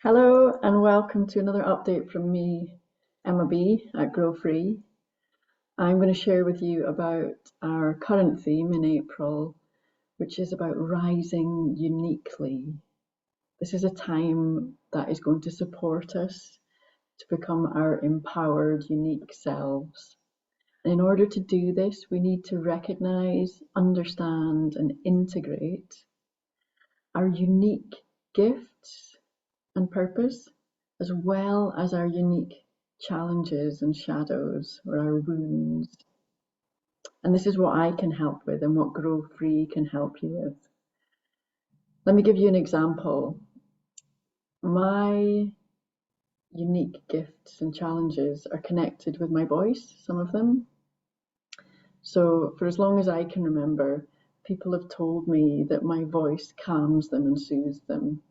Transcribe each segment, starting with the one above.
Hello and welcome to another update from me, Emma B at GrowFree. I'm going to share with you about our current theme in April, which is about rising uniquely. This is a time that is going to support us to become our empowered, unique selves. And in order to do this, we need to recognize, understand, and integrate our unique gifts and purpose, as well as our unique challenges and shadows or our wounds. And this is what I can help with and what GrowFree can help you with. Let me give you an example. My unique gifts and challenges are connected with my voice, some of them. So for as long as I can remember, people have told me that my voice calms them and soothes them.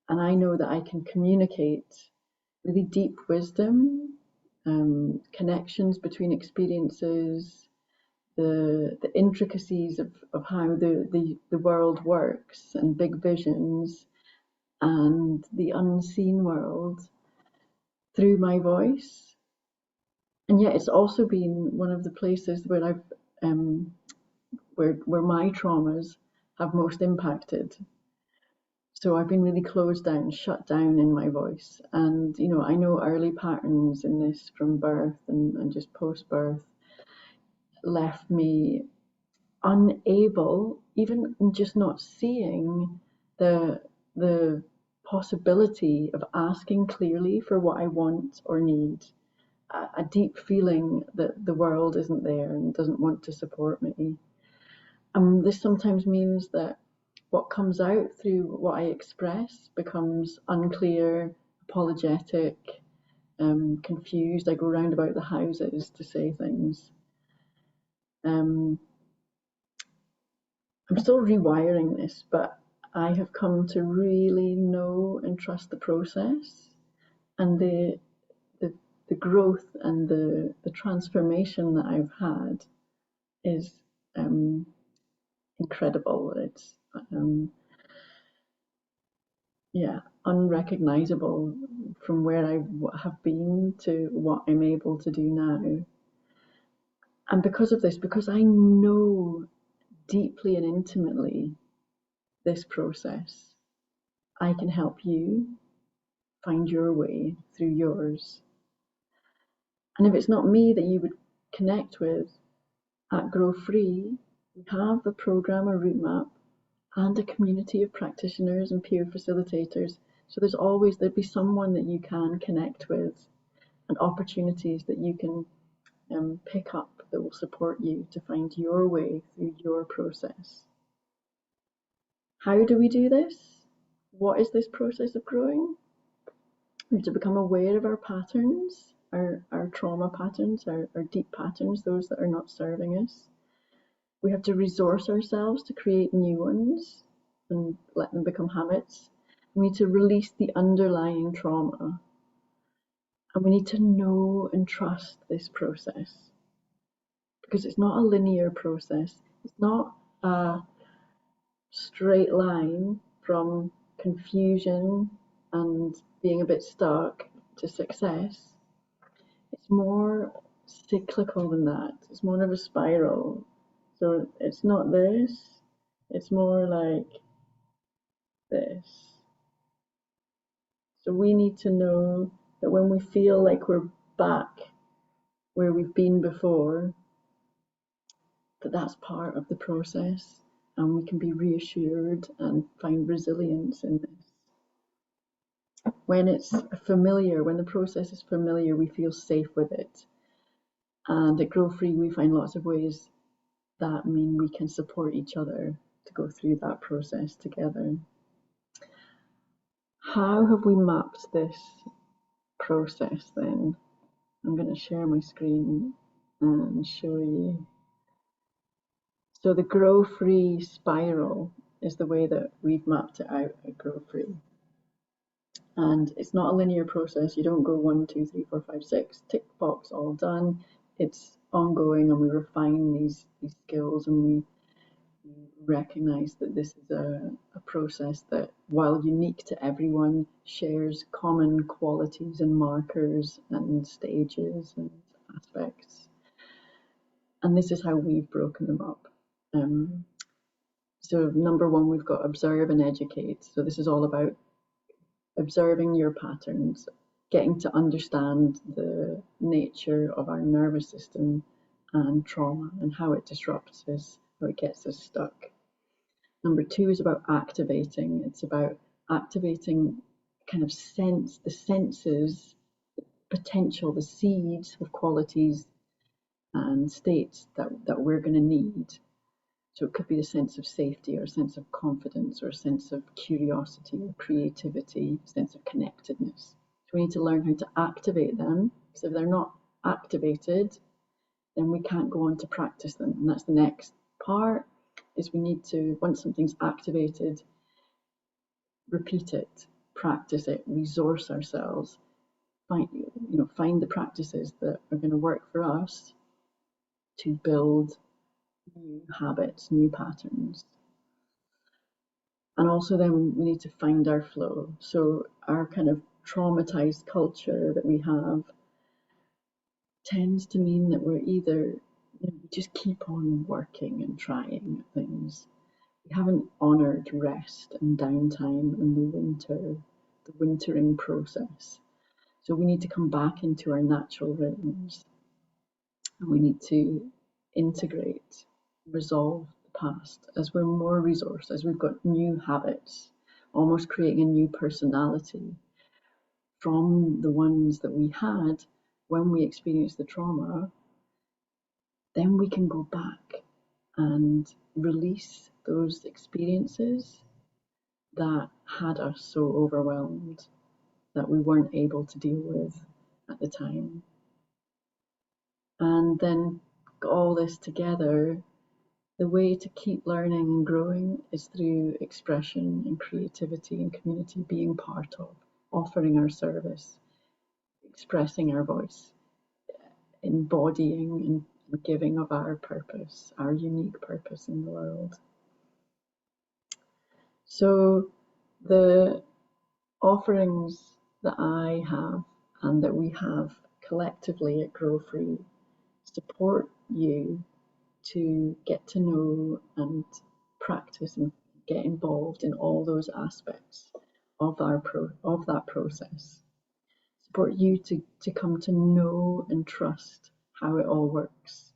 And I know that I can communicate really deep wisdom, connections between experiences, the intricacies of how the world works and big visions and the unseen world through my voice. And yet it's also been one of the places where I've where my traumas have most impacted. So I've been really closed down, shut down in my voice. And, I know early patterns in this from birth and just post birth left me unable, even just not seeing the possibility of asking clearly for what I want or need. A deep feeling that the world isn't there and doesn't want to support me. This sometimes means that what comes out through what I express becomes unclear, apologetic, confused. I go round about the houses to say things. I'm still rewiring this, but I have come to really know and trust the process and the growth and the transformation that I've had is incredible. It's unrecognizable from where I have been to what I'm able to do now. And because of this, because I know deeply and intimately this process, I can help you find your way through yours. And if it's not me that you would connect with at GrowFree, we have the program, a route map, and a community of practitioners and peer facilitators. So there'd be someone that you can connect with and opportunities that you can pick up that will support you to find your way through your process. How do we do this? What is this process of growing? We have to become aware of our patterns, our trauma patterns, our deep patterns, those that are not serving us. We have to resource ourselves to create new ones and let them become habits. We need to release the underlying trauma. And we need to know and trust this process. Because it's not a linear process. It's not a straight line from confusion and being a bit stuck to success. It's more cyclical than that. It's more of a spiral. So it's not this, it's more like this. So we need to know that when we feel like we're back where we've been before, that's part of the process and we can be reassured and find resilience in this. When it's familiar, when the process is familiar, we feel safe with it. And at GrowFree, we find lots of ways that mean we can support each other to go through that process together. How have we mapped this process then? I'm going to share my screen and show you. So the GrowFree spiral is the way that we've mapped it out at GrowFree. And it's not a linear process. You don't go 1, 2, 3, 4, 5, 6, tick box, all done. It's ongoing and we refine these skills and We recognise that this is a process that, while unique to everyone, shares common qualities and markers and stages and aspects. And this is how we've broken them up. So number one, we've got observe and educate. So this is all about observing your patterns, getting to understand the nature of our nervous system and trauma and how it disrupts us, how it gets us stuck. Number two is about activating. It's about activating kind of the senses, the potential, the seeds of qualities and states that we're going to need. So it could be a sense of safety or a sense of confidence or a sense of curiosity or creativity, a sense of connectedness. So we need to learn how to activate them. So if they're not activated, then we can't go on to practice them. And that's the next part, is we need to, once something's activated, repeat it, practice it, resource ourselves, find the practices that are going to work for us to build new habits, new patterns. And also then we need to find our flow. So our kind of traumatized culture that we have tends to mean that we're either, we just keep on working and trying things. We haven't honoured rest and downtime and the wintering process. So we need to come back into our natural rhythms, and we need to integrate, resolve the past as we're more resourced, as we've got new habits, almost creating a new personality from the ones that we had when we experienced the trauma. Then we can go back and release those experiences that had us so overwhelmed that we weren't able to deal with at the time. And then all this together, the way to keep learning and growing is through expression and creativity and community, being part of, offering our service, expressing our voice, embodying and giving of our purpose, our unique purpose in the world. So the offerings that I have and that we have collectively at GrowFree support you to get to know and practice and get involved in all those aspects of that process. Support you to come to know and trust how it all works.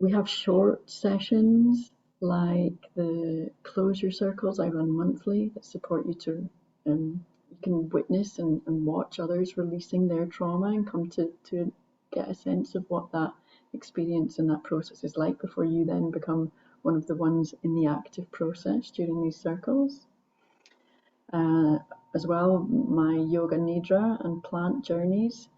We have short sessions like the closure circles I run monthly that support you to you can witness and watch others releasing their trauma and come to get a sense of what that experience and that process is like before you then become one of the ones in the active process during these circles. As well, my yoga nidra and plant journeys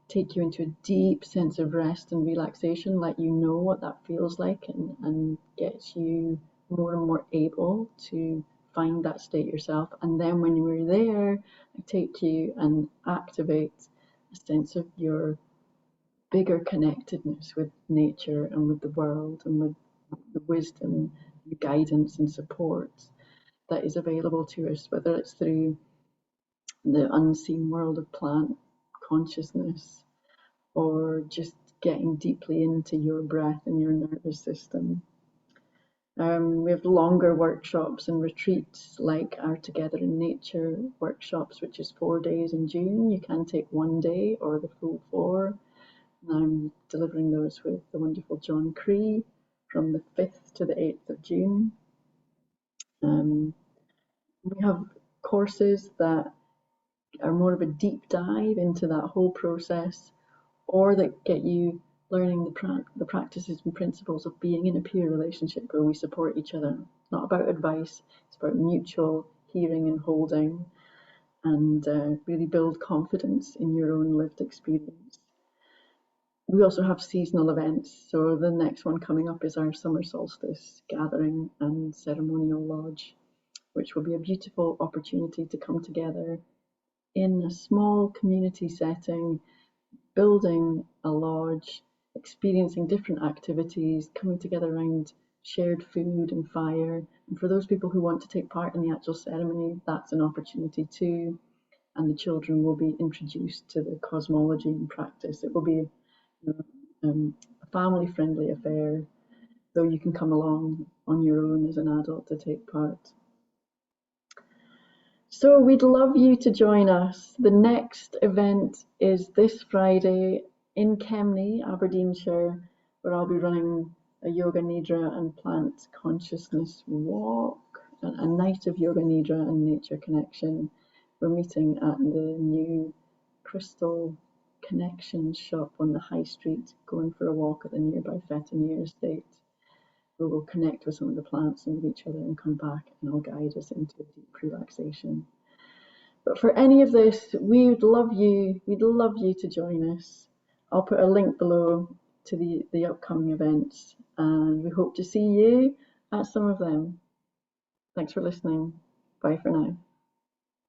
take you into a deep sense of rest and relaxation, let you know what that feels like, and gets you more and more able to find that state yourself. And then when we're there, I take you and activate a sense of your bigger connectedness with nature and with the world and with the wisdom, the guidance and support that is available to us, whether it's through the unseen world of plant consciousness or just getting deeply into your breath and your nervous system. We have longer workshops and retreats like our Together in Nature workshops, which is 4 days in June. You can take 1 day or the full 4. And I'm delivering those with the wonderful John Cree from the 5th to the 8th of June. We have courses that are more of a deep dive into that whole process, or that get you learning the practices and principles of being in a peer relationship where we support each other. It's not about advice, it's about mutual hearing and holding, and really build confidence in your own lived experience. We also have seasonal events. So the next one coming up is our summer solstice gathering and ceremonial lodge, which will be a beautiful opportunity to come together in a small community setting, building a lodge, experiencing different activities, coming together around shared food and fire. And for those people who want to take part in the actual ceremony, that's an opportunity too. And the children will be introduced to the cosmology and practice. It will be a family-friendly affair, though you can come along on your own as an adult to take part. So we'd love you to join us. The next event is this Friday in Kemnay, Aberdeenshire, where I'll be running a Yoga Nidra and plant consciousness walk, a night of Yoga Nidra and nature connection. We're meeting at the new Crystal Connection shop on the High Street, going for a walk at the nearby Fetanier estate, where we'll connect with some of the plants and with each other and come back, and I'll guide us into a deep relaxation. But for any of this, we'd love you to join us. I'll put a link below to the upcoming events, and we hope to see you at some of them. Thanks for listening. Bye for now.